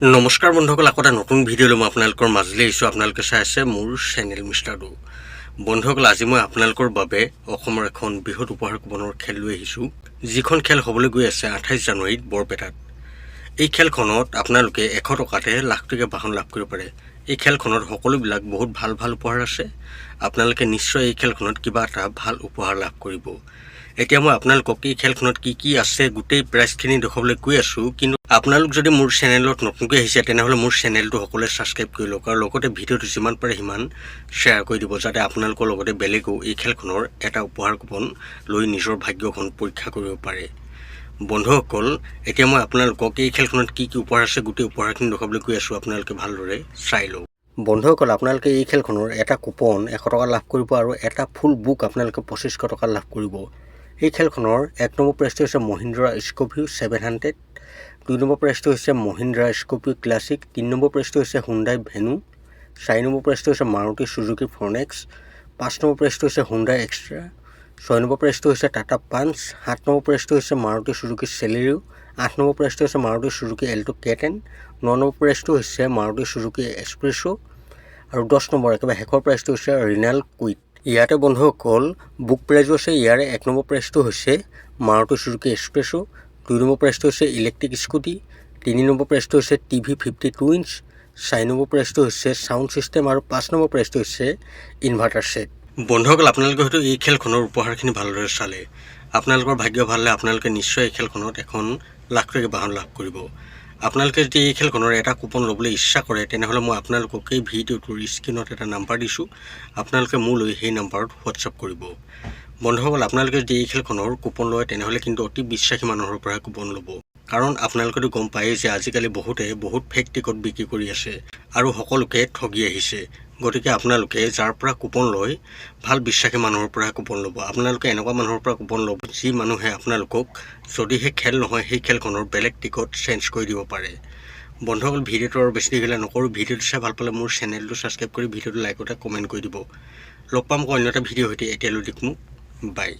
নমস্কাৰ বন্ধুসকল, আকৌ এটা নতুন ভিডিঅ' লৈ মই আপোনালোকৰ মাজলৈ আহিছোঁ। আপোনালোকে চাই আছে মোৰ চেনেল মিষ্টাৰ ডু। বন্ধুসকল, আজি মই আপোনালোকৰ বাবে অসমৰ এখন বৃহৎ উপহাৰ কুপনৰ খেল লৈ আহিছোঁ, যিখন খেল হ'বলৈ গৈ আছে 28 জানুৱাৰীত বৰপেটাত। এই খেলখনত আপোনালোকে 100 টকাতে লাখটকীয়া বাহন লাভ কৰিব পাৰে। এই খেলখনত সকলোবিলাক বহুত ভাল ভাল উপহাৰ আছে। আপোনালোকে নিশ্চয় এই খেলখনত কিবা এটা ভাল উপহাৰ লাভ কৰিব। এতিয়া মই আপোনালোকক এই খেলখনত কি কি আছে গোটেই প্ৰাইজখিনি দেখুৱাবলৈ গৈ আছোঁ। কিন্তু আপোনালোক যদি মোৰ চেনেলত নতুনকৈ আহিছে তেনেহ'লে মোৰ চেনেলটো সকলোৱে ছাবস্ক্ৰাইব কৰি লওক আৰু লগতে ভিডিঅ'টো যিমান পাৰে সিমান শ্বেয়াৰ কৰি দিব, যাতে আপোনালোকৰ লগতে বেলেগেও এই খেলখনৰ এটা উপহাৰ কুপন লৈ নিজৰ ভাগ্যখন পৰীক্ষা কৰিব পাৰে। বন্ধুসকল, এতিয়া মই আপোনালোকক এই খেলখনত কি কি উপহাৰ আছে গোটেই উপহাৰখিনি দেখুৱাবলৈ গৈ আছোঁ। আপোনালোকে ভালদৰে চাই লওক। বন্ধুসকল, আপোনালোকে এই খেলখনৰ এটা কুপন 100 টকা লাভ কৰিব আৰু এটা ফুল বুক আপোনালোকে 2500 টকা লাভ কৰিব। এই খেলখনৰ 1 নম্বৰ প্ৰাইজটো হৈছে মহিন্দ্ৰা স্কৰ্পিঅ 700, 2 নম্বৰ প্ৰাইজটো হৈছে মহিন্দ্ৰা স্কৰ্পিঅ ক্লাছিক, 3 নম্বৰ প্ৰাইজটো হৈছে হুণ্ডাই ভেনু, 4 নম্বৰ প্ৰাইজটো হৈছে মাৰুতি চুজুকি ফৰ্নেক্স, 5 নম্বৰ প্ৰাইজটো হৈছে হুণ্ডাই এক্সট্ৰা, 6 নম্বৰ প্ৰাইজটো হৈছে টাটা পাঞ্চ, 7 নম্বৰ প্ৰাইজটো হৈছে মাৰুতি চুজুকি চেলেৰিঅ, 8 নম্বৰ প্ৰাইজটো হৈছে Maruti Suzuki Alto K ten, 9 number প্ৰাইজটো হৈছে মাৰুতি চুজুকি এক্সপ্ৰেছ আৰু 10 নম্বৰ একেবাৰে শেষৰ প্ৰাইজটো হৈছে ৰিনাল কুইক। ইয়াতে বন্ধুসকল বুক প্ৰাইজো আছে। ইয়াৰে 1 নম্বৰ প্ৰাইজটো হৈছে মাৰুতি চুজুকি এক্সপ্ৰেছ, 2 নম্বৰ প্ৰাইজটো হৈছে ইলেক্ট্ৰিক স্কুটি, 3 নম্বৰ প্ৰাইজটো হৈছে টিভি 52 ইঞ্চ, 4 নম্বৰ প্ৰাইজটো হৈছে ছাউণ্ড ছিষ্টেম আৰু 5 নম্বৰ প্ৰাইজটো হৈছে ইনভাৰ্টাৰ ছেট। বন্ধুসকল, আপোনালোকে হয়তো এই খেলখনৰ উপহাৰখিনি ভালদৰে চালে। আপোনালোকৰ ভাগ্য ভাল হ'লে আপোনালোকে নিশ্চয় এই খেলখনত এখন লাখটকীয়া বাহন লাভ কৰিব। আপোনালোকে যদি এই খেলখনৰ এটা কুপন ল'বলৈ ইচ্ছা কৰে তেনেহ'লে মই আপোনালোকক এই ভিডিঅ'টোৰ স্ক্ৰীণত এটা নাম্বাৰ দিছোঁ। আপোনালোকে মোলৈ সেই নাম্বাৰত হোৱাটছআপ কৰিব। বন্ধুসকল, আপোনালোকে যদি এই খেলখনৰ কুপন লয় তেনেহ'লে কিন্তু অতি বিশ্বাসী মানুহৰ পৰা কুপন ল'ব, কাৰণ আপোনালোকেতো গম পায়েই যে আজিকালি বহুতে বহুত ফেক টিকট বিক্ৰী কৰি আছে আৰু সকলোকে ঠগি আহিছে। গতিকে আপোনালোকে যাৰ পৰা কুপন লয় ভাল বিশ্বাসী মানুহৰ পৰা কুপন ল'ব। আপোনালোকে এনেকুৱা মানুহৰ পৰা কুপন ল'ব যি মানুহে আপোনালোকক যদিহে খেল নহয় সেই খেলখনৰ বেলেগ টিকট চেঞ্জ কৰি দিব পাৰে। বন্ধুসকল, ভিডিঅ'টো আৰু বেছি দেৰিলৈ নকৰোঁ। ভিডিঅ'টো চাই ভাল পালে মোৰ চেনেলটো ছাবস্ক্ৰাইব কৰি ভিডিঅ'টো লাইক এটা কমেণ্ট কৰি দিব। লগ পাম অন্য এটা ভিডিঅ' সৈতে। এতিয়ালৈ দেখোঁ, বাই।